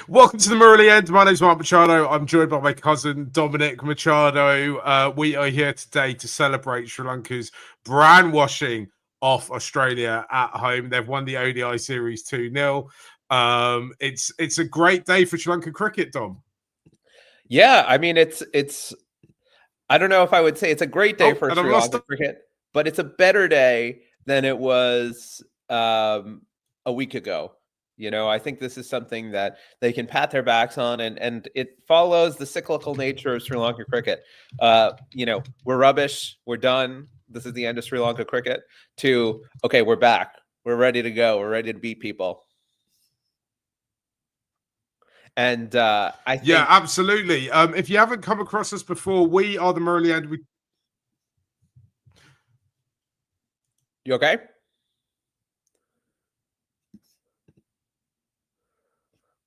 Welcome to the Murray End. My name's Mark Machado. I'm joined by my cousin Dominic Machado. We are here today to celebrate Sri Lanka's brand washing off Australia at home. They've won the ODI series 2-0. It's a great day for Sri Lanka cricket, Dom. Yeah, I mean it's I don't know if I would say it's a great day for Sri Lanka cricket, but it's a better day than it was a week ago. You know, I think this is something that they can pat their backs on, and it follows the cyclical nature of Sri Lanka cricket. You know, we're rubbish, we're done. This is the end of Sri Lanka cricket. To okay, we're back, we're ready to go, we're ready to beat people. And I think, yeah, absolutely. If you haven't come across us before, we are the Murray End. You okay?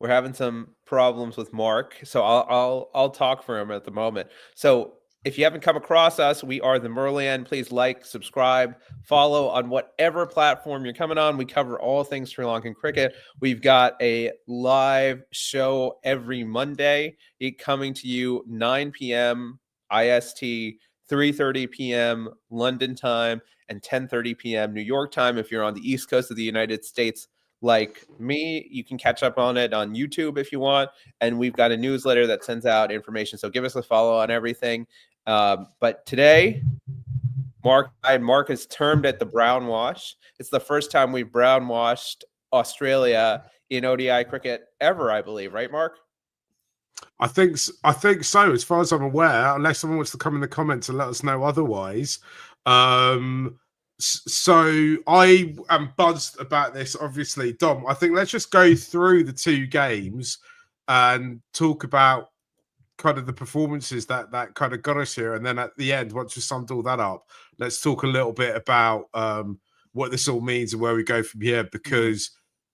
We're having some problems with Mark, so I'll talk for him at the moment. So if you haven't come across us, we are the Merlian. Please like, subscribe, follow on whatever platform you're coming on. We cover all things Sri Lankan cricket. We've got a live show every Monday, coming to you 9 p.m. IST, 3:30 p.m. London time, and 10:30 p.m. New York time. If you're on the East Coast of the United States, like me, you can catch up on it on YouTube if you want. And we've got a newsletter that sends out information. So give us a follow on everything. But today, Mark is termed at the Brownwash. It's the first time we've brownwashed Australia in ODI cricket ever, I believe. Right, Mark? I think so, as far as I'm aware, unless someone wants to come in the comments and let us know otherwise. So I am buzzed about this, obviously. Dom, I think let's just go through the two games and talk about kind of the performances that kind of got us here. And then at the end, once we summed all that up, let's talk a little bit about what this all means and where we go from here. Because,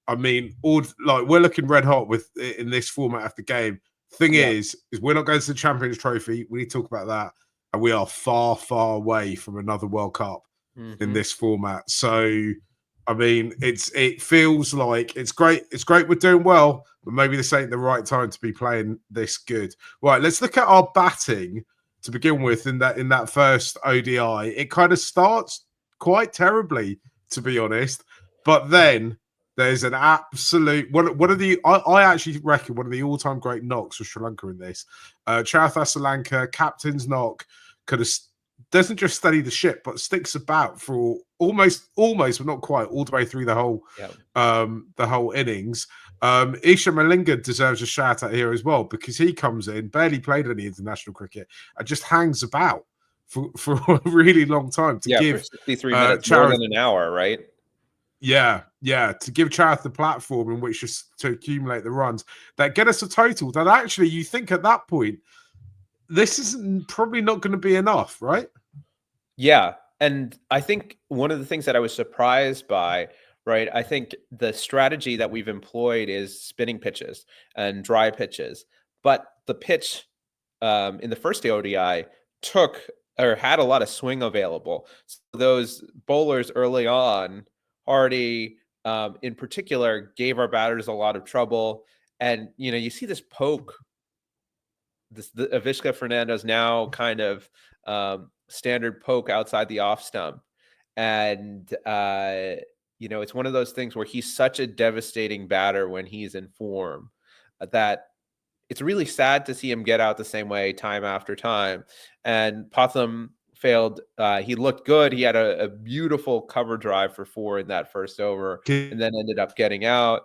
I mean, we're looking red hot in this format of the game. Thing is we're not going to the Champions Trophy. We need to talk about that. And we are far, far away from another World Cup in this format. So, I mean, it feels like it's great. It's great we're doing well, but maybe this ain't the right time to be playing this good. Right, let's look at our batting to begin with in that first ODI. It kind of starts quite terribly, to be honest, but then there's an absolute one of the I actually reckon one of the all-time great knocks for Sri Lanka in this. Chowth Asalanka, captain's knock, doesn't just steady the ship, but sticks about for almost, but not quite, all the way through the whole innings. Isha Malinga deserves a shout out here as well, because he comes in, barely played any international cricket, and just hangs about for a really long time to give for 63 minutes, more than an hour, right? Yeah, to give Chowth the platform in which to accumulate the runs that get us a total that actually you think at that point this isn't probably not going to be enough, right? Yeah. And I think one of the things that I was surprised by, right, I think the strategy that we've employed is spinning pitches and dry pitches. But the pitch in the first ODI had a lot of swing available. So those bowlers early on, Hardy in particular, gave our batters a lot of trouble. And, you know, you see this poke. The Avishka Fernando's now kind of standard poke outside the off stump. And, you know, it's one of those things where he's such a devastating batter when he's in form that it's really sad to see him get out the same way time after time. And Potham failed. He looked good. He had a beautiful cover drive for 4 in that first over and then ended up getting out.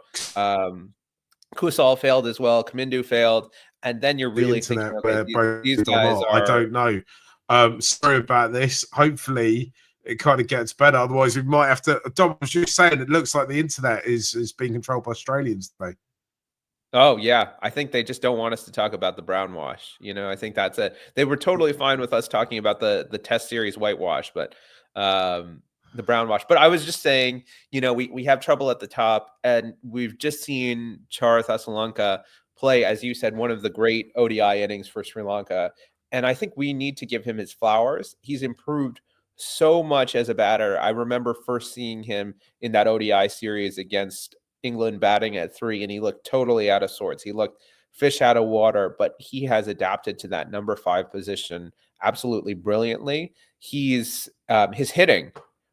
Kusal failed as well. Kamindu failed. And then you're really thinking, okay, these guys are... I don't know. Sorry about this. Hopefully it kind of gets better. Otherwise, we might have to... Dom was just saying it looks like the internet is being controlled by Australians today. Oh, yeah. I think they just don't want us to talk about the brownwash. You know, I think that's it. They were totally fine with us talking about the test series whitewash, but the brownwash. But I was just saying, you know, we have trouble at the top, and we've just seen Chowth Asalanka play, as you said, one of the great ODI innings for Sri Lanka. And I think we need to give him his flowers. He's improved so much as a batter. I remember first seeing him in that ODI series against England batting at 3, and he looked totally out of sorts. He looked fish out of water, but he has adapted to that number 5 position absolutely brilliantly. He's his hitting,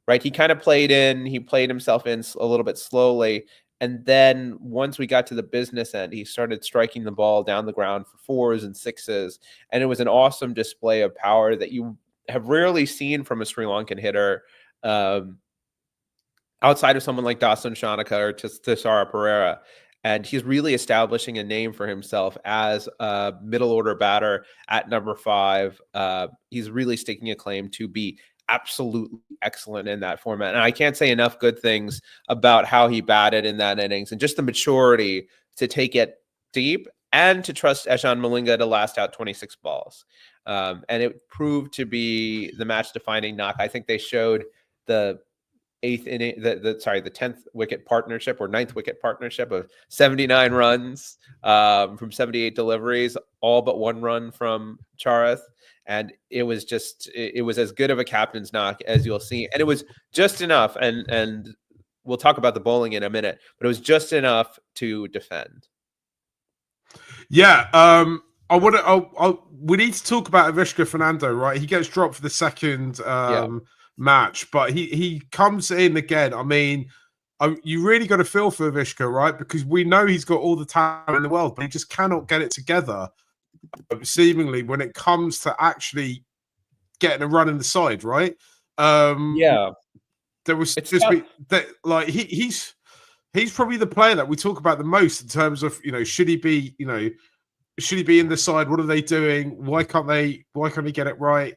right? He kind of played himself in a little bit slowly. And then once we got to the business end, he started striking the ball down the ground for 4s and 6s. And it was an awesome display of power that you have rarely seen from a Sri Lankan hitter, outside of someone like Dasun Shanaka or Tisara Pereira. And he's really establishing a name for himself as a middle order batter at number 5. He's really staking a claim to be absolutely excellent in that format. And I can't say enough good things about how he batted in that innings and just the maturity to take it deep and to trust Eshan Malinga to last out 26 balls. And it proved to be the match defining knock. I think they showed the 10th wicket partnership or 9th wicket partnership of 79 runs from 78 deliveries, all but 1 run from Charith. And it was as good of a captain's knock as you'll see. And it was just enough. And we'll talk about the bowling in a minute, but it was just enough to defend. Yeah. We need to talk about Avishka Fernando, right? He gets dropped for the second match, but he comes in again. I mean, you really got to feel for Avishka, right? Because we know he's got all the talent in the world, but he just cannot get it together, seemingly, when it comes to actually getting a run in the side, right? There was he's probably the player that we talk about the most in terms of, should he be in the side? What are they doing? Why can't he get it right?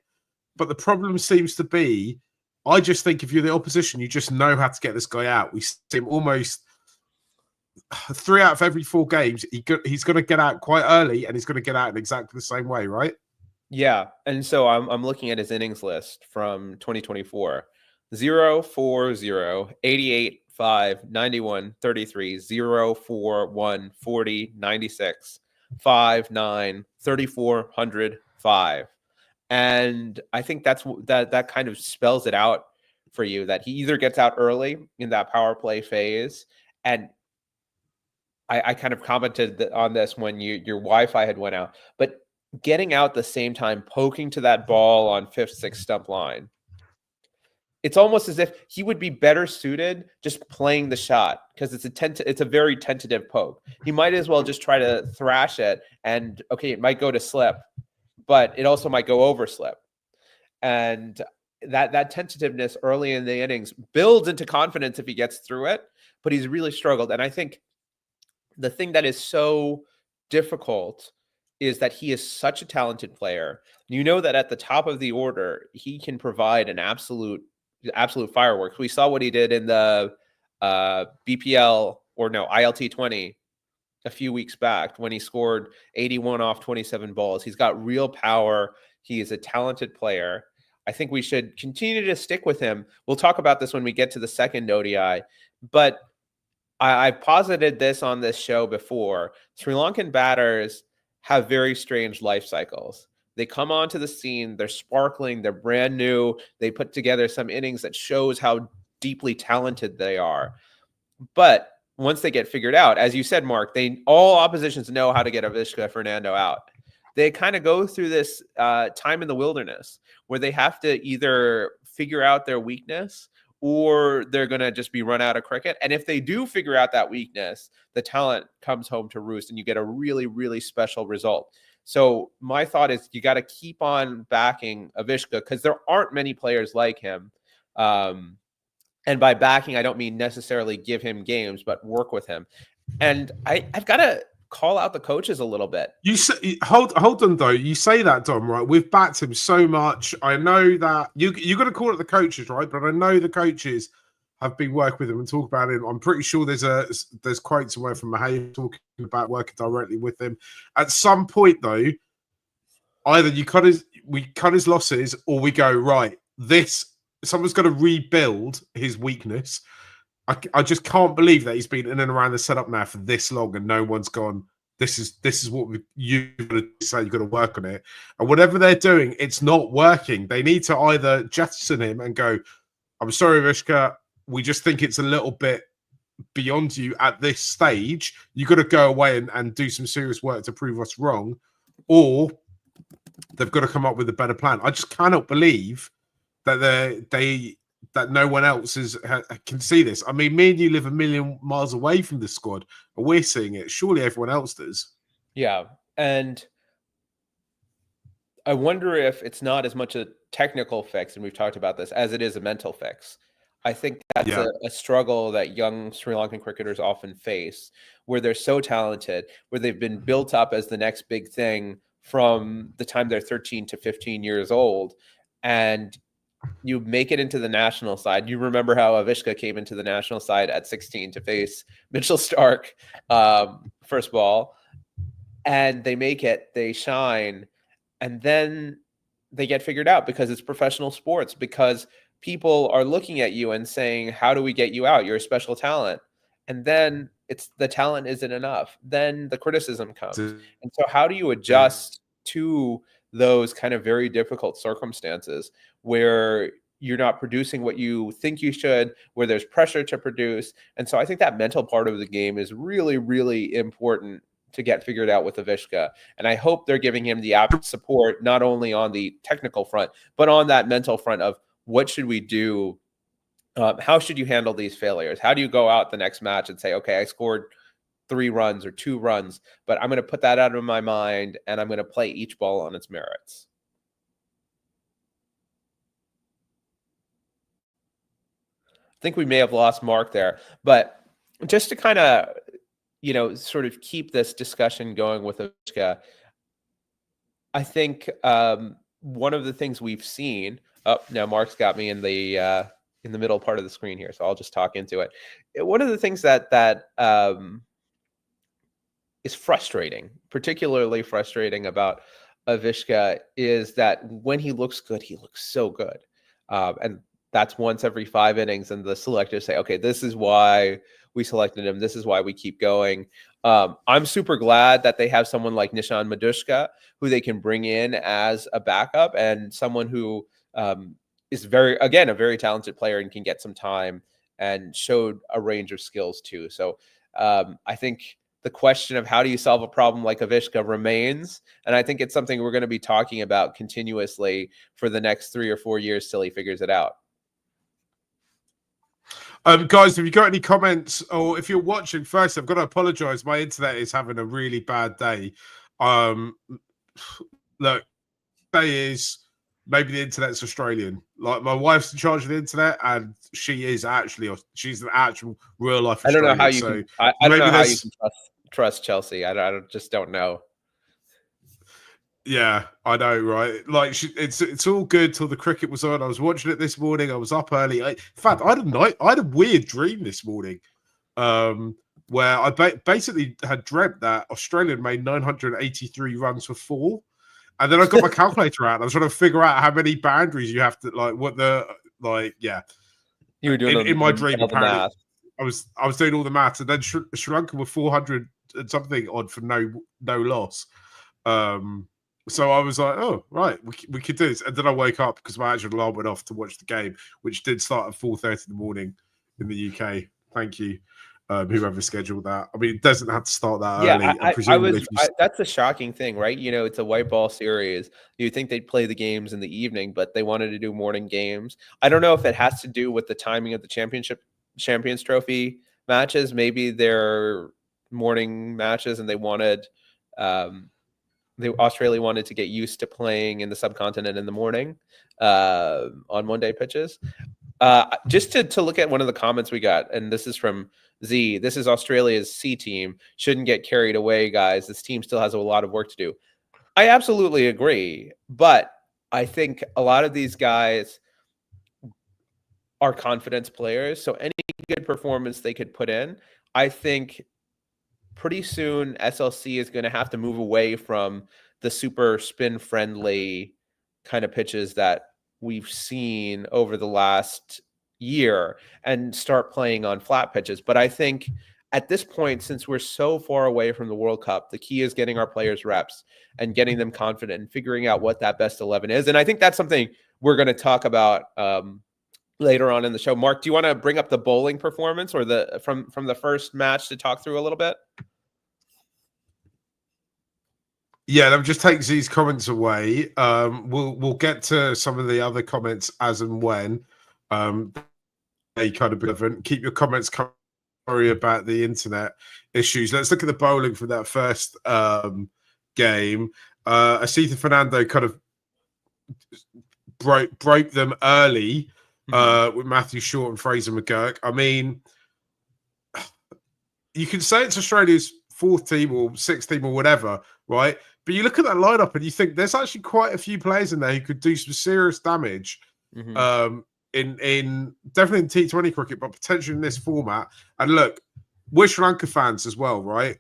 But the problem seems to be, I just think if you're the opposition, you just know how to get this guy out. We see him almost 3 out of every 4 games. He's going to get out quite early, and he's going to get out in exactly the same way, right? Yeah, and so I'm looking at his innings list from 2024: 0, 4, 0, 88, 5, 91, 33, 0, 4, 1, 40, 96, 5, 9, 34, 100, 5. And I think that kind of spells it out for you, that he either gets out early in that power play phase. And I kind of commented on this when your Wi-Fi had went out, but getting out the same time, poking to that ball on 5th, 6th stump line, it's almost as if he would be better suited just playing the shot, because it's a very tentative poke. He might as well just try to thrash it, and okay, it might go to slip, but it also might go over slip. And that tentativeness early in the innings builds into confidence if he gets through it, but he's really struggled. And I think the thing that is so difficult is that he is such a talented player. You know that at the top of the order, he can provide an absolute fireworks. We saw what he did in the ILT 20 a few weeks back when he scored 81 off 27 balls. He's got real power. He is a talented player. I think we should continue to stick with him. We'll talk about this when we get to the second ODI, but I've posited this on this show before. Sri Lankan batters have very strange life cycles. They come onto the scene, they're sparkling, they're brand new. They put together some innings that shows how deeply talented they are. But once they get figured out, as you said, Mark, all oppositions know how to get Avishka Fernando out. They kind of go through this time in the wilderness where they have to either figure out their weakness or they're going to just be run out of cricket. And if they do figure out that weakness, the talent comes home to roost and you get a really, really special result. So my thought is you got to keep on backing Avishka because there aren't many players like him. And by backing, I don't mean necessarily give him games, but work with him. And I've got to call out the coaches a little bit. You say, hold on though. You say that, Dom, right? We've backed him so much. I know that you got to call it the coaches, right? But I know the coaches have been working with him and talk about him. I'm pretty sure there's quotes away from Mahaya talking about working directly with him. At some point though, either we cut his losses, or we go right. Someone's got to rebuild his weakness. I just can't believe that he's been in and around the setup now for this long and no one's gone, this is what you've got to say, you've got to work on it. And whatever they're doing, it's not working. They need to either jettison him and go, I'm sorry, Avishka, we just think it's a little bit beyond you at this stage. You've got to go away and do some serious work to prove us wrong, or they've got to come up with a better plan. I just cannot believe that that no one else can see this. I mean, me and you live a million miles away from the squad, and we're seeing it. Surely everyone else does. Yeah, and I wonder if it's not as much a technical fix, and we've talked about this, as it is a mental fix. I think that's a struggle that young Sri Lankan cricketers often face, where they're so talented, where they've been built up as the next big thing from the time they're 13 to 15 years old. And you make it into the national side. You remember how Avishka came into the national side at 16 to face Mitchell Starc, first ball, and they make it, they shine, and then they get figured out because it's professional sports, because people are looking at you and saying, how do we get you out? You're a special talent. And then it's the talent isn't enough. Then the criticism comes. And so how do you adjust to those kind of very difficult circumstances where you're not producing what you think you should, where there's pressure to produce? And so I think that mental part of the game is really, really important to get figured out with Avishka. And I hope they're giving him the apt support, not only on the technical front, but on that mental front of what should we do? How should you handle these failures? How do you go out the next match and say, okay, I scored 3 runs or 2 runs, but I'm going to put that out of my mind and I'm going to play each ball on its merits. I think we may have lost Mark there, but just to kind of, sort of keep this discussion going with Avishka, I think one of the things we've seen, now Mark's got me in the middle part of the screen here, so I'll just talk into it. One of the things that is frustrating, particularly frustrating about Avishka, is that when he looks good, he looks so good. And that's once every 5 innings, and the selectors say, okay, this is why we selected him. This is why we keep going. I'm super glad that they have someone like Nishan Madushka, who they can bring in as a backup, and someone who is a very talented player and can get some time and showed a range of skills too. So I think the question of how do you solve a problem like Avishka remains. And I think it's something we're going to be talking about continuously for the next 3 or 4 years till he figures it out. Guys, have you got any comments? Or if you're watching, first, I've got to apologize. My internet is having a really bad day. Look, is maybe the internet's Australian. Like, my wife's in charge of the internet, and she's an actual real life Australian. I don't know how you can. I don't know how you can trust Chelsea. I just don't know. Yeah, I know, right? Like, it's all good till the cricket was on. I was watching it this morning. I was up early. In fact, I had a weird dream this morning, where I basically had dreamt that Australia made 983 runs for 4, and then I got my calculator out. And I was trying to figure out how many boundaries you have to yeah. You were doing in my dream. Apparently, I was doing all the maths, and then Sri Lanka were 400 and something odd for no loss. So I was like, oh, right, we could do this. And then I woke up because my actual alarm went off to watch the game, which did start at 4:30 in the morning in the UK. Thank you, whoever scheduled that. I mean, it doesn't have to start that early. That's a shocking thing, right? It's a white ball series. You'd think they'd play the games in the evening, but they wanted to do morning games. I don't know if it has to do with the timing of the Champions Trophy matches. Maybe they're morning matches and they wanted... Australia wanted to get used to playing in the subcontinent in the morning on one-day pitches. Just to look at one of the comments we got, and this is from Z. This is Australia's C team. Shouldn't get carried away, guys. This team still has a lot of work to do. I absolutely agree, but I think a lot of these guys are confidence players, so any good performance they could put in, I think pretty soon SLC is going to have to move away from the super spin friendly kind of pitches that we've seen over the last year and start playing on flat pitches. But I think at this point, since we're so far away from the World Cup, the key is getting our players reps and getting them confident and figuring out what that best 11 is. And I think that's something we're going to talk about later on in the show. Mark, do you want to bring up the bowling performance or from the first match to talk through a little bit? Yeah, let me just take these comments away. We'll get to some of the other comments as and when they kind of relevant. Keep your comments coming. Sorry about the internet issues. Let's look at the bowling for that first game. Avishka Fernando kind of broke them early with Matthew Short and Fraser McGurk. I mean, you can say it's Australia's fourth team or sixth team or whatever, right? But you look at that lineup and you think there's actually quite a few players in there who could do some serious damage in definitely in T20 cricket, but potentially in this format. And look, we're Sri Lanka fans as well, right?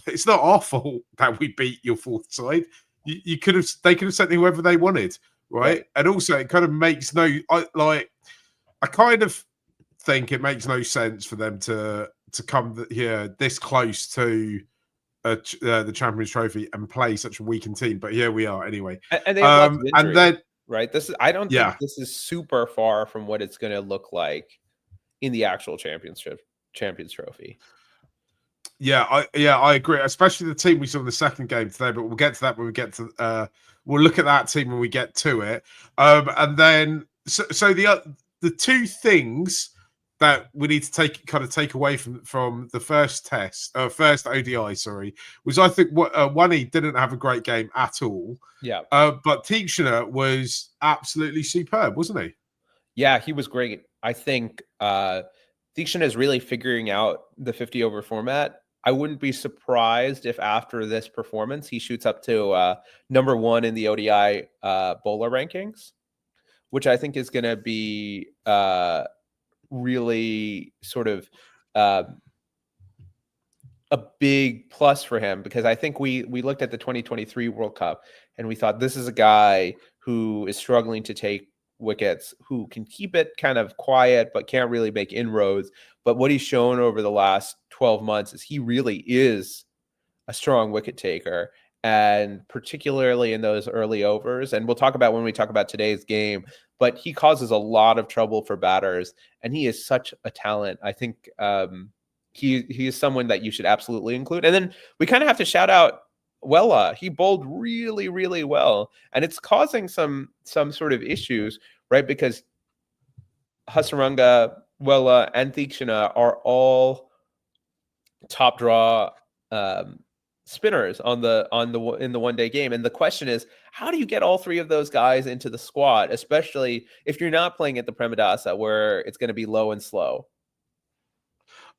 It's not our fault that we beat your fourth side. They could have sent whoever they wanted, right? And also, it kind of makes I kind of think it makes no sense for them to come here this close to the Champions Trophy and play such a weakened team. But here we are anyway. And they have lots of injuries, and then right? I don't think this is super far from what it's going to look like in the actual Champions Trophy. Yeah, I agree. Especially the team we saw in the second game today, but we'll get to that when we get to. We'll look at that team when we get to it. And then, so the two things that we need to take away from the first ODI, was I think one, he didn't have a great game at all. Yeah. But Tikshana was absolutely superb, wasn't he? Yeah, he was great. I think Tikshana is really figuring out the 50 over format. I wouldn't be surprised if after this performance he shoots up to number 1 in the ODI bowler rankings, which I think is going to be really sort of a big plus for him, because I think we looked at the 2023 World Cup and we thought this is a guy who is struggling to take wickets, who can keep it kind of quiet but can't really make inroads. But what he's shown over the last 12 months is he really is a strong wicket taker, and particularly in those early overs. And we'll talk about when we talk about today's game, but he causes a lot of trouble for batters, and he is such a talent. I think he is someone that you should absolutely include. And then we kind of have to shout out Wella. He bowled really, really well, and it's causing some sort of issues, right? Because Hasaranga, Wella, and Tikshana are all top draw spinners in the one-day game. And the question is, how do you get all three of those guys into the squad, especially if you're not playing at the Premadasa where it's going to be low and slow?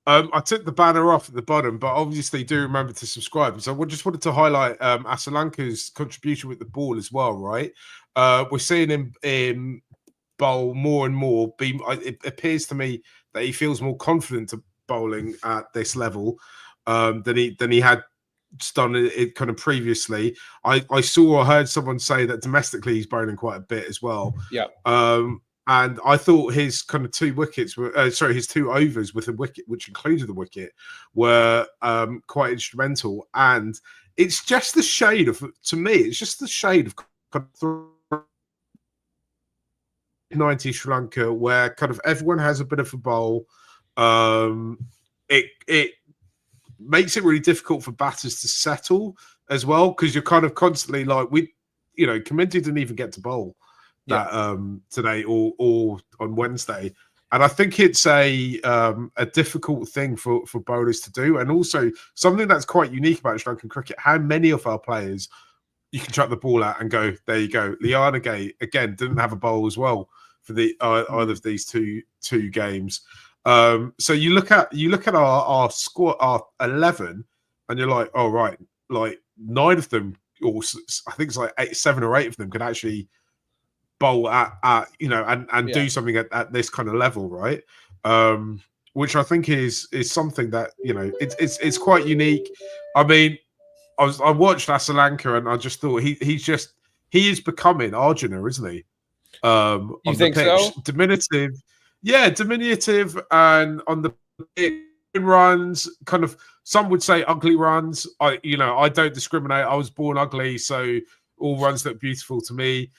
I took the banner off at the bottom, but obviously do remember to subscribe. So I just wanted to highlight Asalanka's contribution with the ball as well, right? We're seeing him bowl more and more. It appears to me that he feels more confident to bowling at this level than he had done it kind of previously. I saw or heard someone say that domestically he's bowling quite a bit as well. Yeah. And I thought his kind of 2 wickets were, his 2 overs with a wicket, which included the wicket, were quite instrumental. And it's just the shade of, to me, it's just the shade of kind of 90 Sri Lanka, where kind of everyone has a bit of a bowl. It makes it really difficult for batters to settle as well, because you're kind of constantly like, Kaminti didn't even get to bowl that today or on Wednesday, and I think it's a difficult thing for bowlers to do, and also something that's quite unique about Sri Lankan cricket. How many of our players you can chuck the ball at and go, there you go. Liana Gay again didn't have a bowl as well for the either of these two games. So you look at our squad, our 11, and you're like, oh right, like 9 of them, or I think it's like 7 or 8 of them can actually bowl at and do something at this kind of level, right? Which I think is something that it's quite unique. I mean, I watched Asalanka and I just thought he is becoming Arjuna, isn't he? You think so? Diminutive, and on the pitch, runs, kind of, some would say ugly runs. I don't discriminate. I was born ugly, so all runs look beautiful to me.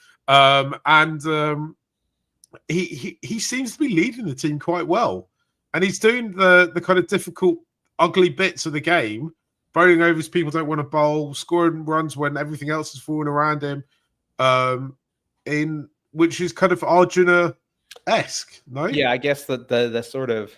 he seems to be leading the team quite well, and he's doing the kind of difficult, ugly bits of the game, bowling overs people don't want to bowl, scoring runs when everything else is falling around him, in which is kind of Arjuna-esque, no? Yeah, I guess the sort of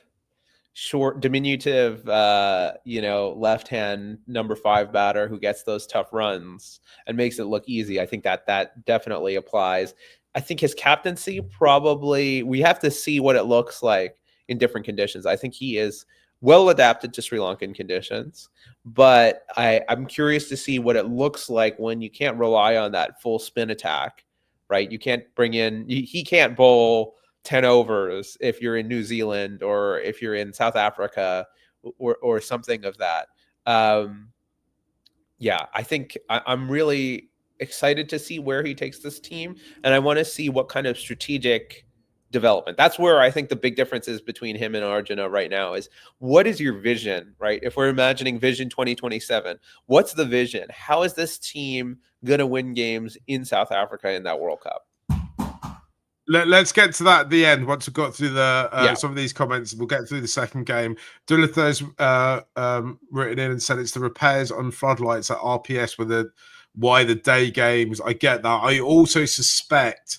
short, diminutive, left-hand number 5 batter who gets those tough runs and makes it look easy. I think that definitely applies. I think his captaincy probably, we have to see what it looks like in different conditions. I think he is well adapted to Sri Lankan conditions, but I'm curious to see what it looks like when you can't rely on that full spin attack, right? You can't bring in, he can't bowl 10 overs if you're in New Zealand or if you're in South Africa or something of that. Yeah, I think I'm really excited to see where he takes this team, and I want to see what kind of strategic development. That's where I think the big difference is between him and Arjuna right now is, what is your vision, right? If we're imagining Vision 2027, what's the vision? How is this team going to win games in South Africa in that World Cup? Let's get to that at the end. Once we've got through some of these comments, we'll get through the second game. Dulitha's written in and said it's the repairs on floodlights at RPS with why the day games. I get that. I also suspect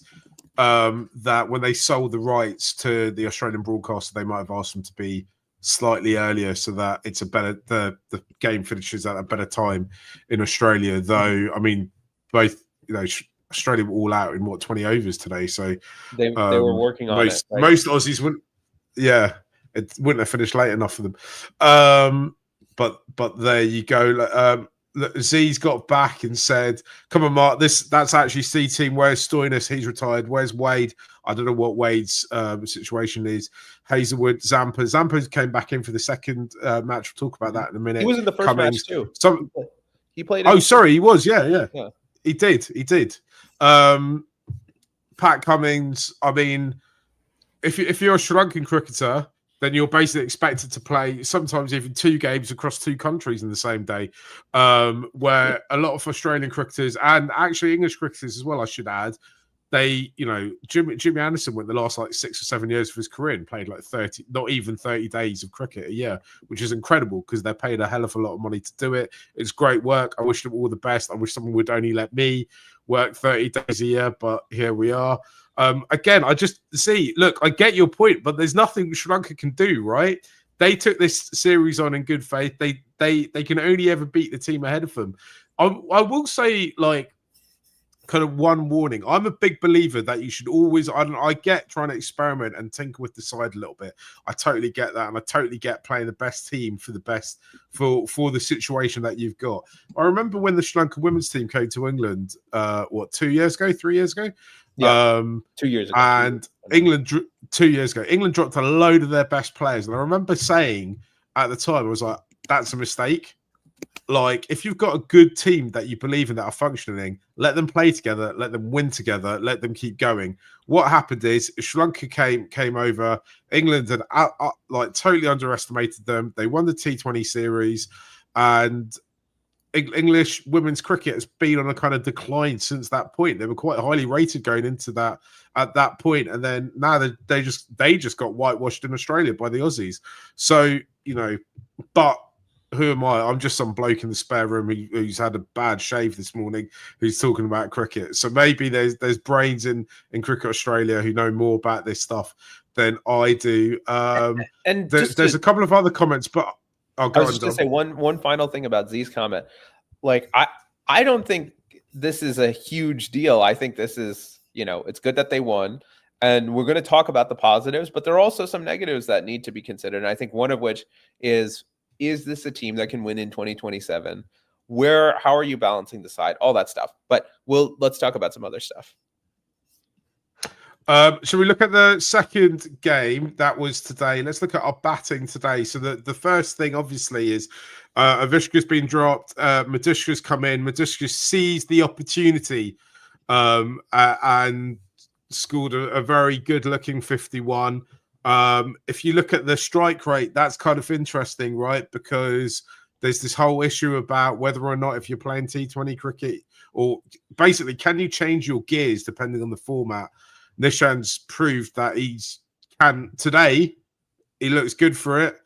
that when they sold the rights to the Australian broadcaster, they might have asked them to be slightly earlier so that it's a better the game finishes at a better time in Australia. Though, I mean, both Australia were all out in 20 overs today, so they were working on it. Right? Most Aussies wouldn't. Yeah, it wouldn't have finished late enough for them. But there you go. Z's got back and said, "Come on, Mark. That's actually C team. Where's Stoinis? He's retired. Where's Wade? I don't know what Wade's situation is. Hazelwood, Zampa came back in for the second match. We'll talk about that in a minute. He was in the first match too. He played. Oh, sorry, he was. Yeah. He did. Pat Cummins. I mean, if you're a Sri Lankan cricketer, then you're basically expected to play sometimes even 2 games across 2 countries in the same day. Where a lot of Australian cricketers and actually English cricketers as well, I should add, they, Jimmy Anderson went the last 6 or 7 years of his career and played 30, not even 30 days of cricket a year, which is incredible because they're paid a hell of a lot of money to do it. It's great work. I wish them all the best. I wish someone would only let me work 30 days a year, but here we are. Again, I just look, I get your point, but there's nothing Sri Lanka can do, right? They took this series on in good faith. They can only ever beat the team ahead of them. I will say, kind of one warning. I'm a big believer that you should always, I get trying to experiment and tinker with the side a little bit. I totally get that. And I totally get playing the best team for the best, for the situation that you've got. I remember when the Sri Lanka women's team came to England, 3 years ago? Yeah, 2 years ago. And England, 2 years ago, England dropped a load of their best players. And I remember saying at the time, I was like, that's a mistake. If you've got a good team that you believe in that are functioning, let them play together, let them win together, let them keep going. What happened is Sri Lanka came over, England had totally underestimated them. They won the T20 series, and English women's cricket has been on a kind of decline since that point. They were quite highly rated going into that at that point, and then now they just got whitewashed in Australia by the Aussies. So but who am I? I'm just some bloke in the spare room who's had a bad shave this morning who's talking about cricket. So maybe there's brains in Cricket Australia who know more about this stuff than I do. And there's a couple of other comments, but I was just going to say one final thing about Z's comment. I don't think this is a huge deal. I think this is, it's good that they won. And we're going to talk about the positives, but there are also some negatives that need to be considered. And I think one of which is this a team that can win in 2027? How are you balancing the side? All that stuff. But let's talk about some other stuff. Shall we look at the second game that was today? Let's look at our batting today. So the first thing, obviously, is Avishka's been dropped. Madishka's come in. Madishka seized the opportunity and scored a very good-looking 51. If you look at the strike rate, that's kind of interesting, right? Because there's this whole issue about whether or not if you're playing T20 cricket, or basically, can you change your gears depending on the format? Nishan's proved that today. He looks good for it.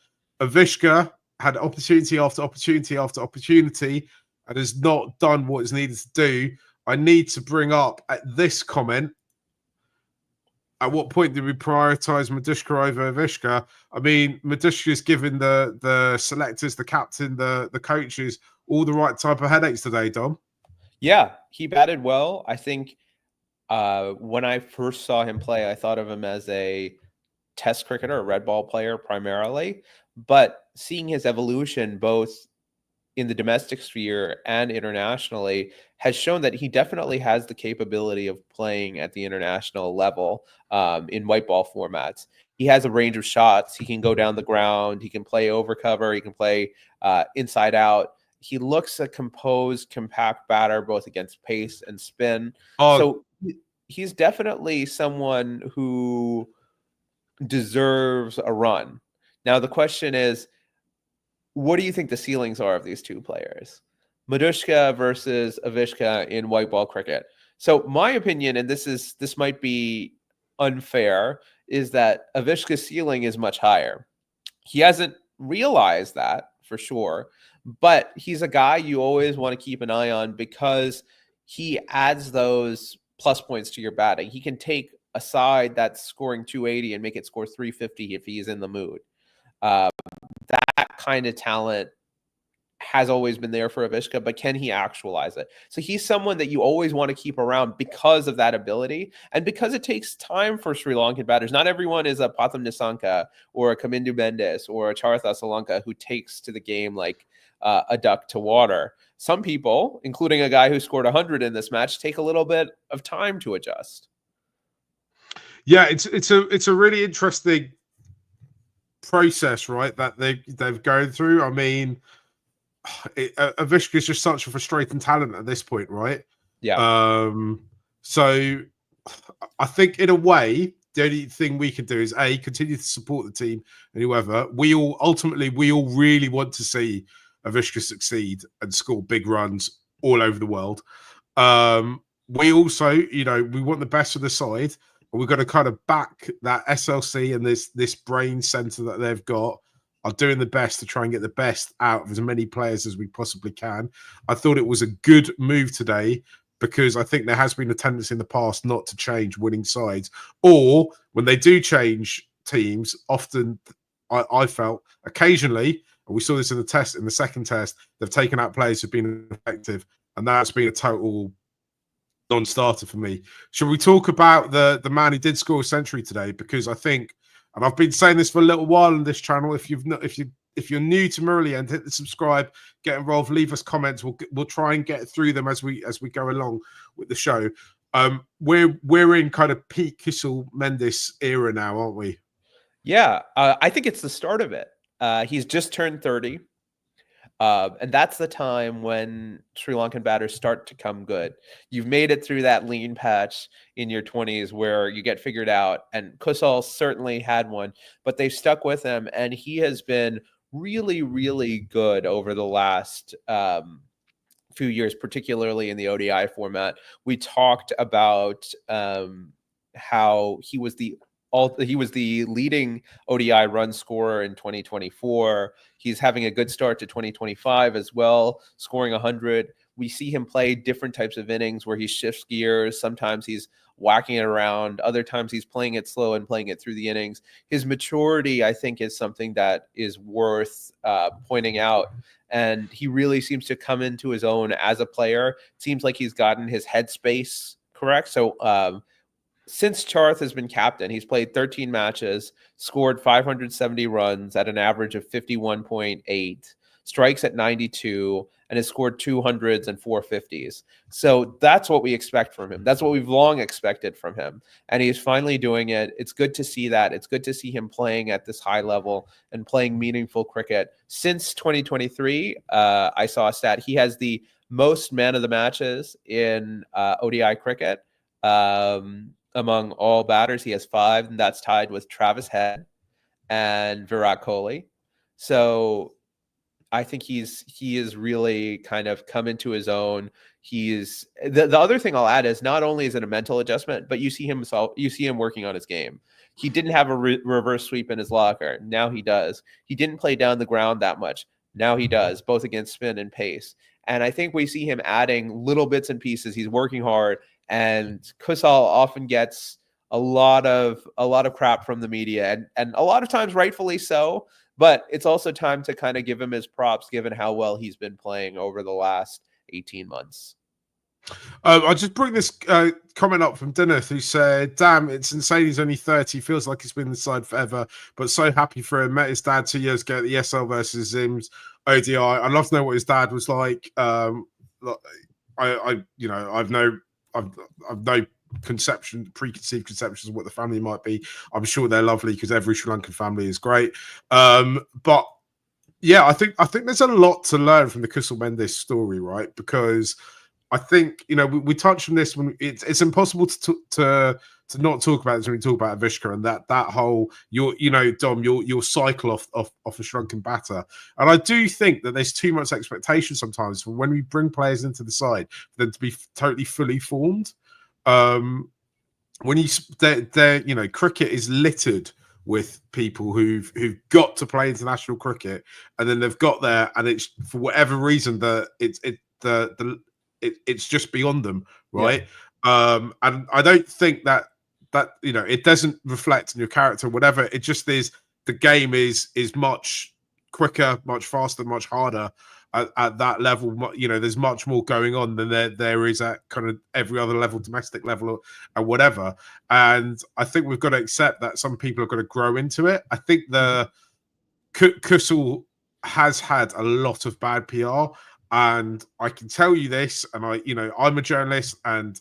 Avishka had opportunity after opportunity after opportunity and has not done what is needed to do. I need to bring up at this comment, at what point did we prioritize Madushka over Avishka? I mean, Madushka's given the selectors, the captain, the coaches all the right type of headaches today, Dom. Yeah, he batted well. I think when I first saw him play, I thought of him as a test cricketer, a red ball player primarily. But seeing his evolution both in the domestic sphere and internationally has shown that he definitely has the capability of playing at the international level in white ball formats. He has a range of shots. He can go down the ground. He can play over cover. He can play inside out. He looks a composed, compact batter, both against pace and spin. So he's definitely someone who deserves a run. Now, the question is, what do you think the ceilings are of these two players? Madushka versus Avishka in white ball cricket. So my opinion, and this might be unfair, is that Avishka's ceiling is much higher. He hasn't realized that for sure, but he's a guy you always want to keep an eye on because he adds those plus points to your batting. He can take a side that's scoring 280 and make it score 350 if he's in the mood. That kind of talent has always been there for Avishka, but can he actualize it? So he's someone that you always want to keep around because of that ability and because it takes time for Sri Lankan batters. Not everyone is a Patham Nissanka or a Kamindu Mendis or a Chartha Solanka who takes to the game like a duck to water. Some people, including a guy who scored 100 in this match, take a little bit of time to adjust. Yeah, it's a really interesting process, right? That they've gone through. I mean, Avishka is just such a frustrating talent at this point, right? Yeah. So I think in a way, the only thing we can do is continue to support the team and whoever. We all really want to see Avishka succeed and score big runs all over the world. We also, we want the best for the side. We've got to kind of back that SLC and this brain center that they've got are doing the best to try and get the best out of as many players as we possibly can. I thought it was a good move today because I think there has been a tendency in the past not to change winning sides, or when they do change teams, often I felt occasionally, and we saw this in the second test, they've taken out players who've been effective, and that's been a total non-starter for me. Should we talk about the man who did score a century today? Because I think, and I've been saying this for a little while on this channel, if you're new to Murali, hit the subscribe, get involved, leave us comments. We'll try and get through them as we go along with the show. We're in kind of peak Kusal Mendis era now, aren't we? Yeah, I think it's the start of it. He's just turned 30. And that's the time when Sri Lankan batters start to come good. You've made it through that lean patch in your 20s where you get figured out. And Kusal certainly had one, but they've stuck with him. And he has been really, really good over the last few years, particularly in the ODI format. We talked about how he was the leading ODI run scorer in 2024. He's having a good start to 2025 as well, scoring 100. We see him play different types of innings where he shifts gears. Sometimes he's whacking it around. Other times he's playing it slow and playing it through the innings. His maturity, I think, is something that is worth pointing out. And he really seems to come into his own as a player. It seems like he's gotten his headspace correct. So, since Charth has been captain, he's played 13 matches, scored 570 runs at an average of 51.8, strikes at 92, and has scored 200s and 450s. So that's what we expect from him. That's what we've long expected from him. And he's finally doing it. It's good to see that. It's good to see him playing at this high level and playing meaningful cricket. Since 2023, I saw a stat. He has the most man of the matches in ODI cricket. Among all batters, he has 5, and that's tied with Travis Head and Virat Kohli. So I think he is really kind of come into his own. He's the other thing I'll add is not only is it a mental adjustment, but you see him working on his game. He didn't have a reverse sweep in his locker. Now he does. He didn't play down the ground that much. Now he does, both against spin and pace. And I think we see him adding little bits and pieces. He's working hard, and Kusal often gets a lot of crap from the media, and a lot of times rightfully so. But it's also time to kind of give him his props, given how well he's been playing over the last 18 months. I'll just bring this comment up from Dennis, who said, damn, it's insane he's only 30. Feels like he's been in the side forever, but so happy for him. Met his dad 2 years ago at the SL versus Zims ODI. I'd love to know what his dad was like. I've no preconceived conceptions of what the family might be. I'm sure they're lovely because every Sri Lankan family is great. But yeah, I think there's a lot to learn from the Kusal Mendis story, right? Because I think, we touched on this when it's impossible to not talk about this when we talk about Avishka and that whole Dom, your cycle off a Sri Lankan batter. And I do think that there's too much expectation sometimes for when we bring players into the side for them to be totally fully formed. When cricket is littered with people who've got to play international cricket, and then they've got there, and it's for whatever reason that it's just beyond them, right? Yeah. And I don't think that it doesn't reflect on your character, whatever. It just is. The game is much quicker, much faster, much harder at that level. There's much more going on than there is at kind of every other level, domestic level and whatever. And I think we've got to accept that some people are going to grow into it. I think the Kusal has had a lot of bad PR. And I can tell you this, and I'm a journalist, and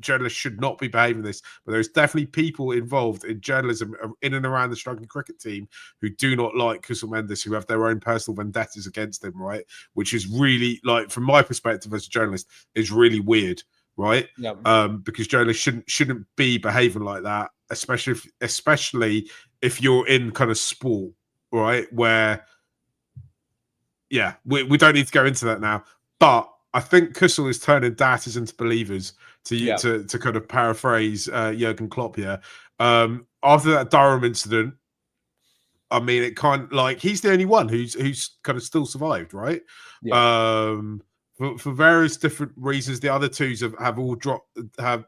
journalists should not be behaving this, but there's definitely people involved in journalism in and around the Sri Lankan cricket team who do not like Kusal Mendis, who have their own personal vendettas against him, right? Which is really, from my perspective as a journalist, is really weird, right? Yeah. Because journalists shouldn't be behaving like that, especially if you're in kind of sport, right? Where yeah, we don't need to go into that now, but I think Kusal is turning doubters into believers, to kind of paraphrase Jurgen Klopp here. After that Durham incident, I mean, it can't he's the only one who's kind of still survived, right? Yeah. For various different reasons, the other twos have all dropped. Are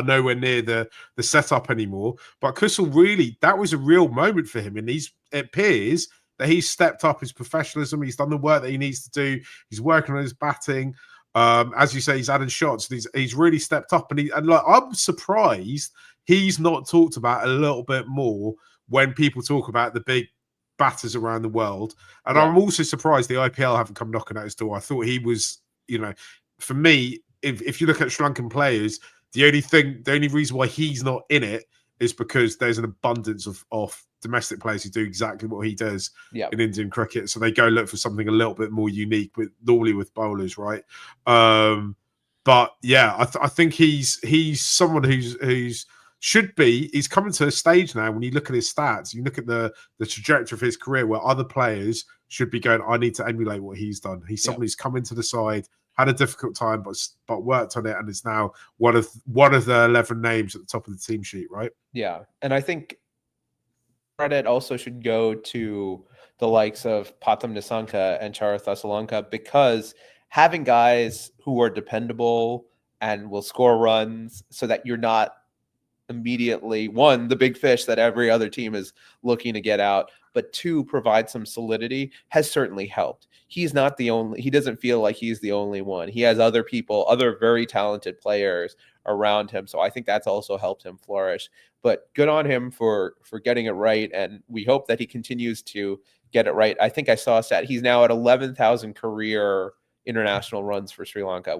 nowhere near the setup anymore. But Kusal really, that was a real moment for him, and it appears that he's stepped up his professionalism. He's done the work that he needs to do. He's working on his batting. As you say, he's added shots. He's really stepped up. And I'm surprised he's not talked about a little bit more when people talk about the big batters around the world. And yeah. I'm also surprised the IPL haven't come knocking at his door. I thought he was, for me, if you look at Sri Lankan players, the only reason why he's not in it is because there's an abundance of domestic players who do exactly what he does in Indian cricket. So they go look for something a little bit more unique, normally with bowlers, right? But yeah, I think he's someone who's should be. He's coming to a stage now when you look at his stats, you look at the trajectory of his career where other players should be going, I need to emulate what he's done. He's someone who's come into the side, had a difficult time, but worked on it, and is now one of the 11 names at the top of the team sheet, right? Yeah, and I think credit also should go to the likes of Patham Nissanka and Charith Asalanka, because having guys who are dependable and will score runs so that you're not immediately, one, the big fish that every other team is looking to get out, but two, provide some solidity has certainly helped. He doesn't feel like he's the only one. He has other people, other very talented players around him. So I think that's also helped him flourish. But good on him for getting it right. And we hope that he continues to get it right. I think I saw a stat. He's now at 11,000 career international runs for Sri Lanka,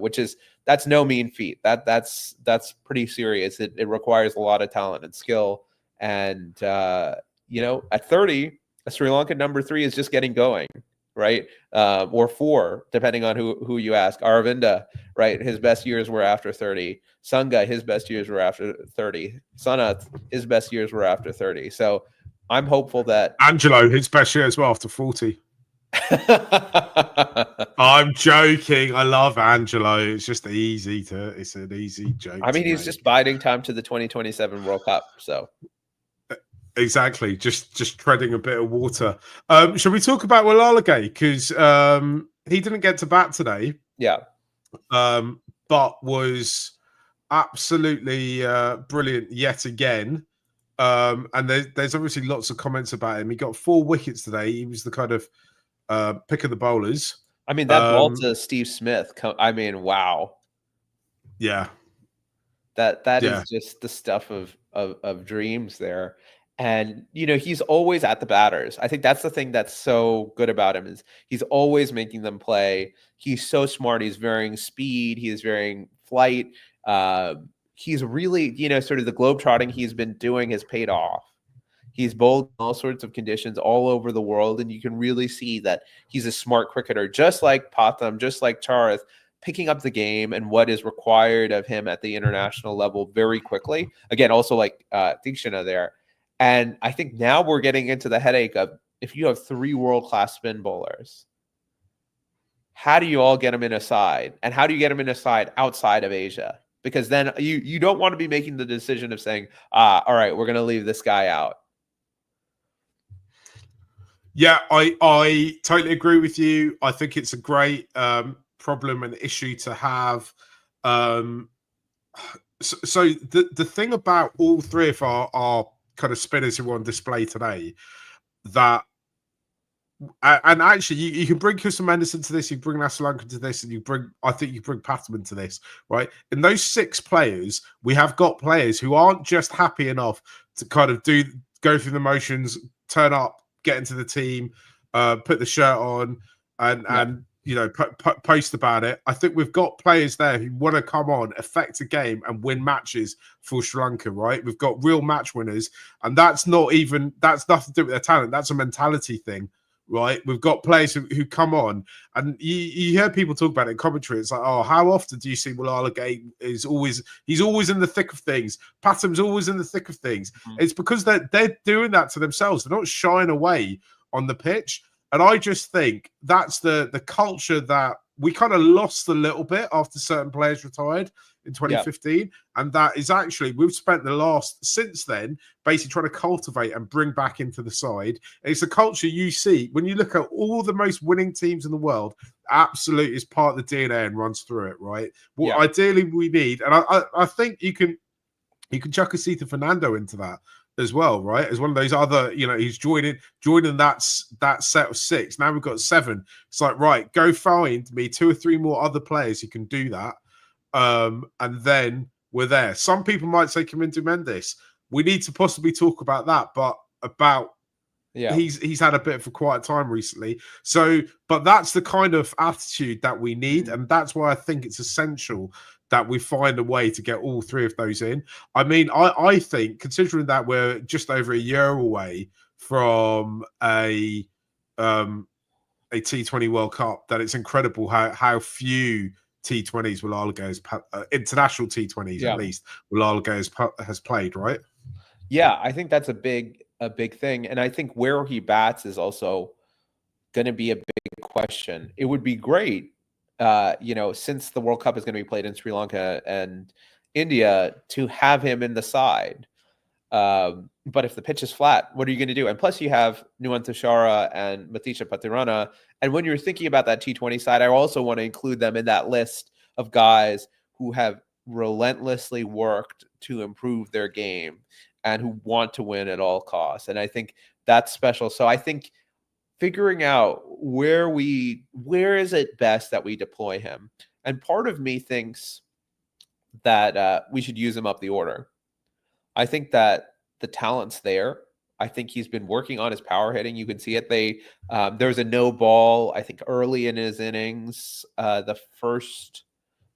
that's no mean feat. That's pretty serious. It requires a lot of talent and skill. And, at 30, a Sri Lankan number 3 is just getting going, right? Or 4, depending on who you ask. Aravinda, right? His best years were after 30. Sangha, his best years were after 30. Sanath, his best years were after 30. So I'm hopeful that Angelo, his best years were after 40. I'm joking. I love Angelo. It's just it's an easy joke. I mean, he's make. just biding time to the 2027 World Cup. So exactly, just treading a bit of water. Shall we talk about Walalage? Because he didn't get to bat today. Yeah. But was absolutely brilliant yet again. And there's obviously lots of comments about him. He got 4 wickets today. He was the kind of pick of the bowlers. I mean, that ball to Steve Smith. I mean, wow. Yeah. That is just the stuff of dreams there. And, you know, he's always at the batters. I think that's the thing that's so good about him is he's always making them play. He's so smart. He's varying speed. He's varying flight. He's really, you know, sort of the globetrotting he's been doing has paid off. He's bowled in all sorts of conditions all over the world. And you can really see that he's a smart cricketer, just like Patham, just like Charith, picking up the game and what is required of him at the international level very quickly. Again, also like Deekshana there. And I think now we're getting into the headache of if you have 3 world-class spin bowlers, how do you all get them in a side? And how do you get them in a side outside of Asia? Because then you don't want to be making the decision of saying, all right, we're going to leave this guy out. Yeah, I totally agree with you. I think it's a great problem and issue to have. So the thing about all 3 of our kind of spinners who are on display today, that and actually you can bring Kusal Mendis into this, you bring Sri Lanka into this, and I think you bring Patham into this, right? In those 6 players, we have got players who aren't just happy enough to kind of go through the motions, turn up, get into the team, put the shirt on, and you know, post about it. I think we've got players there who want to come on, affect a game, and win matches for Sri Lanka, right? We've got real match winners, and that's nothing to do with their talent. That's a mentality thing, right? We've got players who come on, and you hear people talk about it in commentary. It's like, oh, how often do you see Walalage he's always in the thick of things. Patham's always in the thick of things. Mm-hmm. It's because they're doing that to themselves. They're not shying away on the pitch. And I just think that's the culture that we kind of lost a little bit after certain players retired in 2015. Yeah. And that is actually, we've spent since then, basically trying to cultivate and bring back into the side. It's a culture you see when you look at all the most winning teams in the world, absolutely is part of the DNA and runs through it, right? What ideally we need, and I think you can chuck Avishka Fernando into that as well, right? As one of those other, you know, he's joining that set of 6. Now we've got 7. It's like, right, go find me 2 or 3 more other players who can do that. And then we're there. Some people might say Dominic Machado. We need to possibly talk about that, but he's had a bit of a quiet time recently. So, but that's the kind of attitude that we need, and that's why I think it's essential that we find a way to get all 3 of those in. I mean, I think, considering that we're just over a year away from a T20 World Cup, that it's incredible how few T20s Walalage international T20s at least Walalage has played, right? Yeah, I think that's a big thing, and I think where he bats is also going to be a big question. It would be great, you know, since the World Cup is going to be played in Sri Lanka and India, to have him in the side. But if the pitch is flat, what are you going to do? And plus, you have Nuwan Tushara and Matisha Patirana. And when you're thinking about that T20 side, I also want to include them in that list of guys who have relentlessly worked to improve their game and who want to win at all costs. And I think that's special. So I think figuring out where is it best that we deploy him. And part of me thinks that we should use him up the order. I think that the talent's there. I think he's been working on his power hitting. You can see it. There was a no ball, I think, early in his innings. The first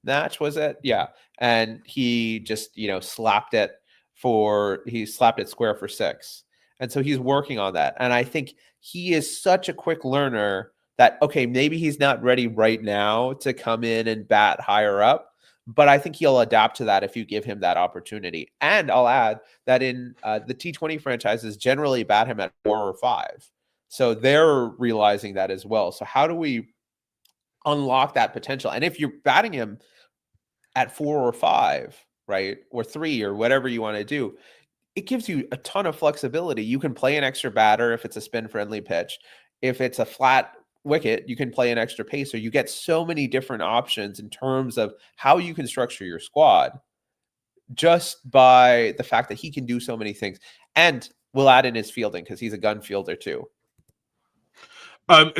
match, was it? Yeah. And he just, you know, slapped it square for 6. And so he's working on that. And I think he is such a quick learner that, okay, maybe he's not ready right now to come in and bat higher up, but I think he'll adapt to that if you give him that opportunity. And I'll add that in the T20 franchises generally bat him at 4 or 5. So they're realizing that as well. So how do we unlock that potential? And if you're batting him at 4 or 5, right, or 3 or whatever you want to do, it gives you a ton of flexibility. You can play an extra batter if it's a spin friendly pitch. If it's a flat wicket, you can play an extra pacer. You get so many different options in terms of how you can structure your squad just by the fact that he can do so many things. And we'll add in his fielding because he's a gun fielder too.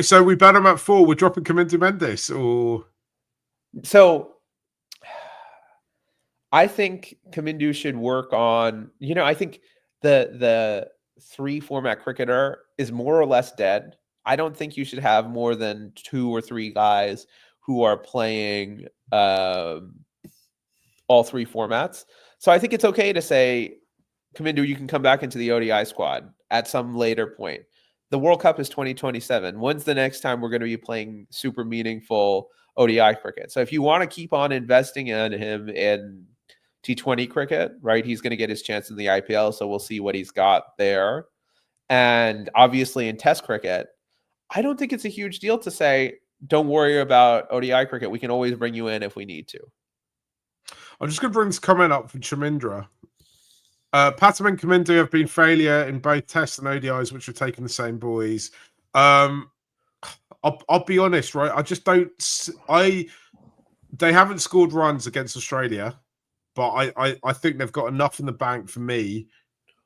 So we ban him at 4. We're dropping Dominic Machado, or so I think Kamindu should work on, I think the 3 format cricketer is more or less dead. I don't think you should have more than 2 or 3 guys who are playing all 3 formats. So I think it's okay to say, Kamindu, you can come back into the ODI squad at some later point. The World Cup is 2027. When's the next time we're going to be playing super meaningful ODI cricket? So if you want to keep on investing in him in T20 cricket, right, he's going to get his chance in the IPL, so we'll see what he's got there. And obviously in Test cricket, I don't think it's a huge deal to say, don't worry about ODI cricket. We can always bring you in if we need to. I'm just going to bring this comment up from Chamindra. Patam and Kamindu have been failure in both Tests and ODIs, which are taking the same boys. I'll be honest, right? I just don't. They haven't scored runs against Australia, but I think they've got enough in the bank for me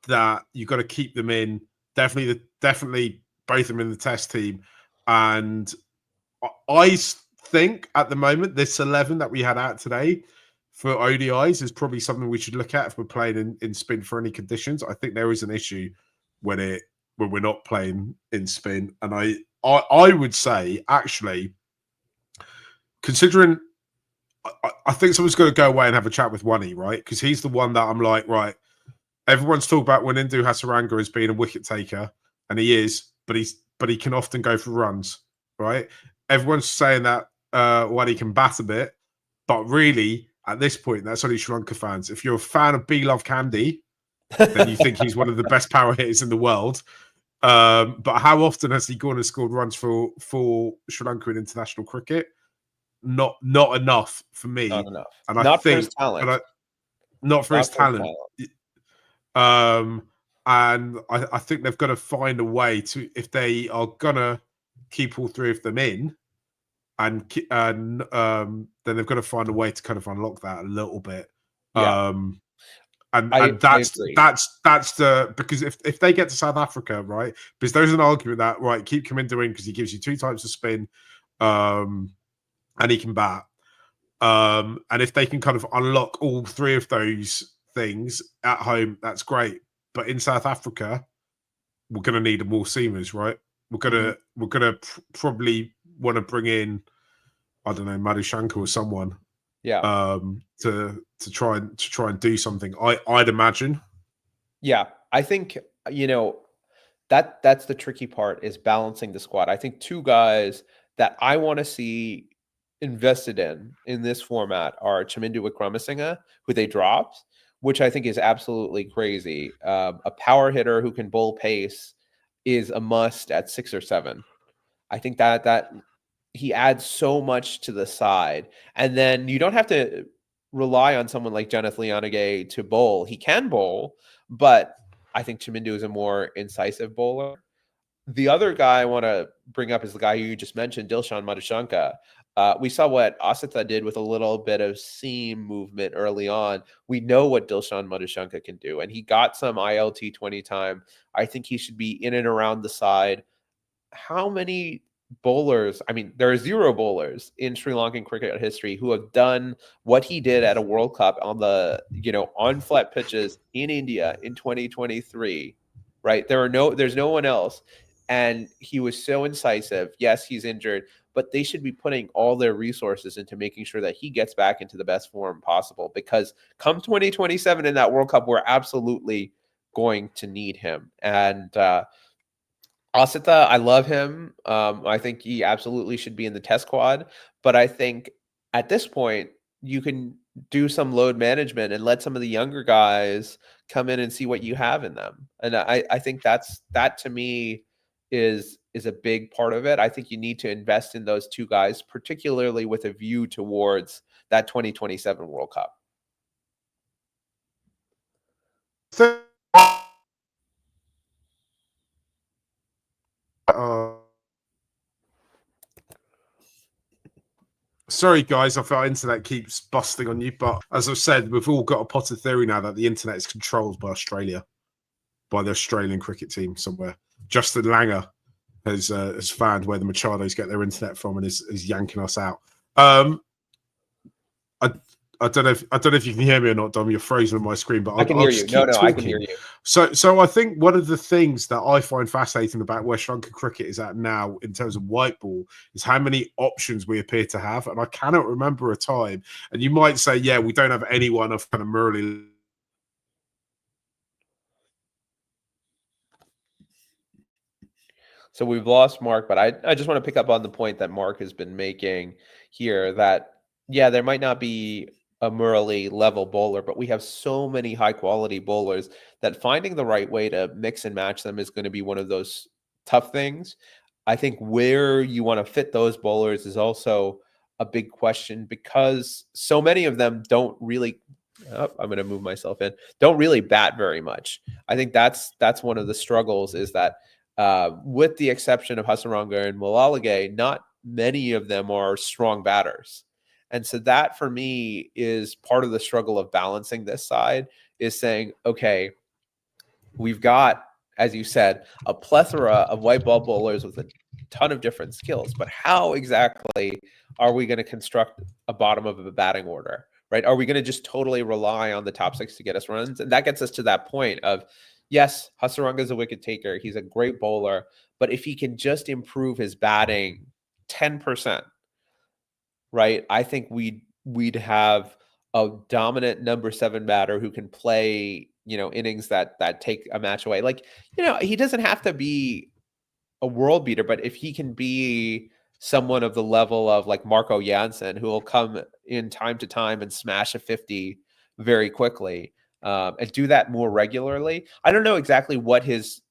that you've got to keep them in. Definitely both of them in the Test team, and I think at the moment this 11 that we had out today for ODIs is probably something we should look at if we're playing in spin for any conditions. I think there is an issue when we're not playing in spin, and I would say actually, considering I think someone's going to go away and have a chat with Wani, right? Because he's the one that I'm like, right. Everyone's talking about when Indu Hasaranga as being a wicket taker, and he is, but he can often go for runs, right? Everyone's saying that Wani can bat a bit, but really at this point, that's only Sri Lanka fans. If you're a fan of B Love Candy, then you think he's one of the best power hitters in the world. But how often has he gone and scored runs for Sri Lanka in international cricket? Not enough for me. Not enough. And not for his talent. Not for his talent. And I think they've got to find a way to, if they are gonna keep all 3 of them in, and then they've got to find a way to kind of unlock that a little bit. Yeah. And that's the, because if they get to South Africa, right, because there's an argument that, right, keep Kamindu in because he gives you 2 types of spin, and he can bat. And if they can kind of unlock all 3 of those things at home, that's great. But in South Africa, we're going to need more seamers, right? We're gonna probably want to bring in, I don't know, Madhushanka or someone, to try and do something. I'd imagine. Yeah, I think that's the tricky part, is balancing the squad. I think 2 guys that I want to see invested in this format are Chamindu Wickramasinghe, who they dropped, which I think is absolutely crazy. A power hitter who can bowl pace is a must at 6 or 7. I think that he adds so much to the side. And then you don't have to rely on someone like Janeth Leonage to bowl. He can bowl, but I think Chamindu is a more incisive bowler. The other guy I want to bring up is the guy you just mentioned, Dilshan Madhushanka. We saw what Asitha did with a little bit of seam movement early on. We know what Dilshan Madhushanka can do, and he got some ILT 20 time. I think he should be in and around the side. How many bowlers? I mean, there are 0 bowlers in Sri Lankan cricket history who have done what he did at a World Cup on the, on flat pitches in India in 2023, right? There's no one else. And he was so incisive. Yes, he's injured, but they should be putting all their resources into making sure that he gets back into the best form possible, because come 2027 in that World Cup, we're absolutely going to need him. And Asitha, I love him. I think he absolutely should be in the Test squad, but I think at this point you can do some load management and let some of the younger guys come in and see what you have in them. And I think that to me is is a big part of it. I think you need to invest in those two guys, particularly with a view towards that 2027 World Cup. Sorry, guys, if our internet keeps busting on you, but as I've said, we've all got a potted theory now that the internet is controlled by Australia, by the Australian cricket team somewhere. Justin Langer has found where the Machados get their internet from and is yanking us out. I don't know if you can hear me or not, Dom. You're frozen on my screen, but I can hear you. No, I can hear you. So I think one of the things that I find fascinating about where Sri Lanka cricket is at now in terms of white ball is how many options we appear to have. And I cannot remember a time. And you might say, yeah, we don't have anyone of kind of Murali. So we've lost Mark, but I just want to pick up on the point that Mark has been making here that, yeah, there might not be a Murali level bowler, but we have so many high quality bowlers that finding the right way to mix and match them is going to be one of those tough things. I think where you want to fit those bowlers is also a big question because so many of them don't really, I'm going to move myself in, don't really bat very much. I think that's one of the struggles is that with the exception of Hasaranga and Malalage, not many of them are strong batters. And so that for me is part of the struggle of balancing this side is saying, okay, we've got, as you said, a plethora of white ball bowlers with a ton of different skills, but how exactly are we going to construct a bottom of a batting order, right? Are we going to just totally rely on the top six to get us runs? And that gets us to that point of, yes, Hasaranga is a wicket taker. He's a great bowler, but if he can just improve his batting 10%, right? I think we'd have a dominant number 7 batter who can play, innings that take a match away. Like, he doesn't have to be a world beater, but if he can be someone of the level of like Marco Jansen, who will come in time to time and smash a 50 very quickly, and do that more regularly. I don't know exactly what his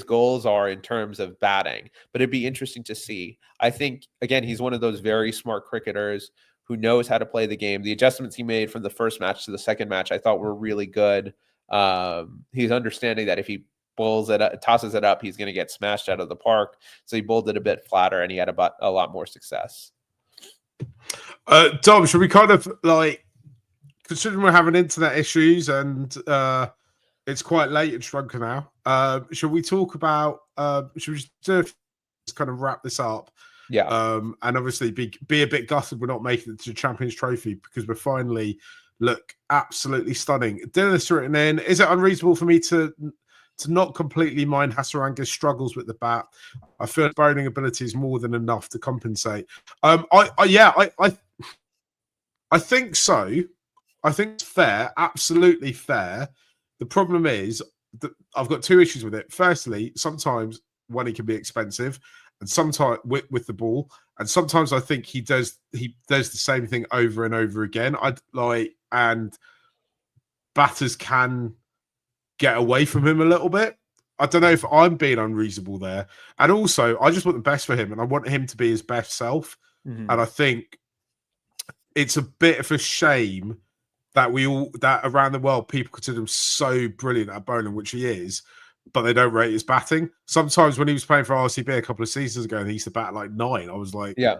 goals are in terms of batting, but it'd be interesting to see. I think, again, he's one of those very smart cricketers who knows how to play the game. The adjustments he made from the first match to the second match, I thought were really good. He's understanding that if he tosses it up, he's going to get smashed out of the park. So he bowled it a bit flatter and he had a lot more success. Dom, should we kind of considering we're having internet issues and it's quite late in Sri Lanka now, should we talk about should we just kind of wrap this up? Yeah. And obviously be a bit gutted we're not making it to the Champions Trophy because we're finally look absolutely stunning. Dennis written in, is it unreasonable for me to not completely mind Hasaranga's struggles with the bat? I feel bowling ability is more than enough to compensate. I think so. I think it's fair, absolutely fair. The problem is that I've got two issues with it. Firstly, sometimes one, he can be expensive, and sometimes with the ball, and sometimes I think he does the same thing over and over again. And batters can get away from him a little bit. I don't know if I'm being unreasonable there. And also, I just want the best for him, and I want him to be his best self. Mm-hmm. And I think it's a bit of a shame that that around the world people consider him so brilliant at bowling, which he is, but they don't rate his batting. Sometimes when he was playing for RCB a couple of seasons ago and he used to bat like 9, I was like, yeah,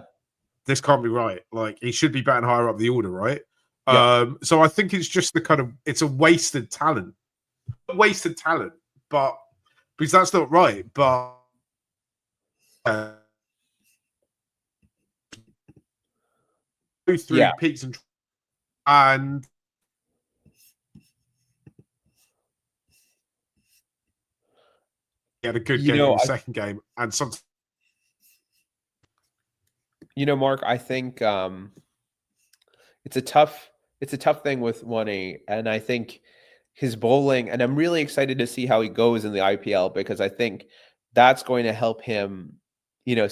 this can't be right. Like, he should be batting higher up the order, right? Yeah. So I think it's just it's a wasted talent. But because that's not right. But go through peaks and he had a good game in the second game, and sometimes. Mark, I think it's a tough thing with 1A, and I think his bowling, and I'm really excited to see how he goes in the IPL because I think that's going to help him. He can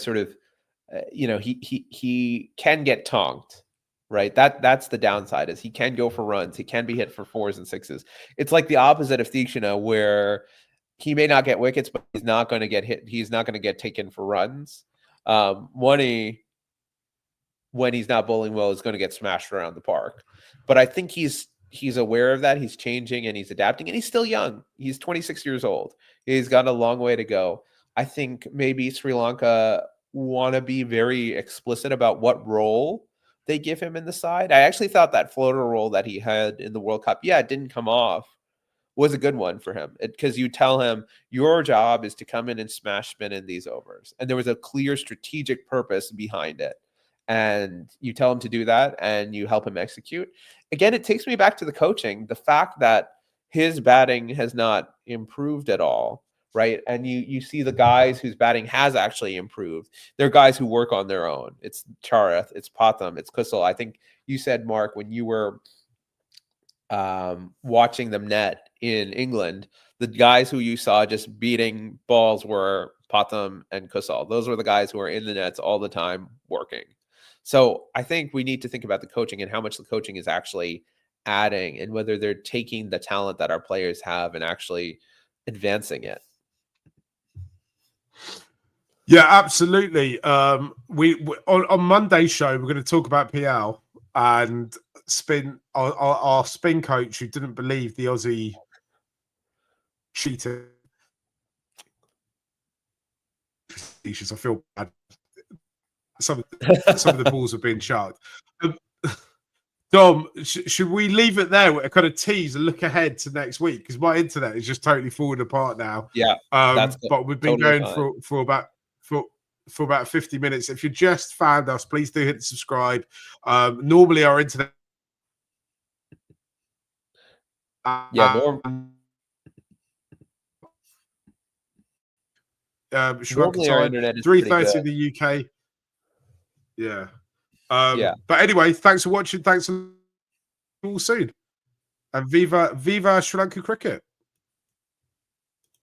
get tonked, right? That's the downside is he can go for runs, he can be hit for 4s and 6s. It's like the opposite of Thikshana, where he may not get wickets, but he's not going to get hit. He's not going to get taken for runs. When he's not bowling well, is going to get smashed around the park. But I think he's aware of that. He's changing and he's adapting, and he's still young. He's 26 years old. He's got a long way to go. I think maybe Sri Lanka want to be very explicit about what role they give him in the side. I actually thought that floater role that he had in the World Cup, it didn't come off, was a good one for him, because you tell him your job is to come in and smash spin in these overs. And there was a clear strategic purpose behind it. And you tell him to do that and you help him execute. Again, it takes me back to the coaching, the fact that his batting has not improved at all, right? And you see the guys whose batting has actually improved. They're guys who work on their own. It's Charith, it's Potham, it's Kusal. I think you said, Mark, when you were watching them net in England, the guys who you saw just beating balls were Potham and Kusal. Those were the guys who were in the nets all the time working. So I think we need to think about the coaching and how much the coaching is actually adding, and whether they're taking the talent that our players have and actually advancing it. Yeah, absolutely. We on Monday's show, we're going to talk about PL and spin. Our spin coach who didn't believe the Aussie cheated. I feel bad. Some of the balls have been chucked. Dom, should we leave it there with a kind of tease and look ahead to next week? Because my internet is just totally falling apart now. Yeah, but we've been totally going for about 50 minutes. If you just found us, please do hit subscribe. Normally our internet. Normally our internet is 3:30 in the UK. Yeah. But anyway, thanks for watching. Thanks all soon. And Viva Sri Lanka cricket.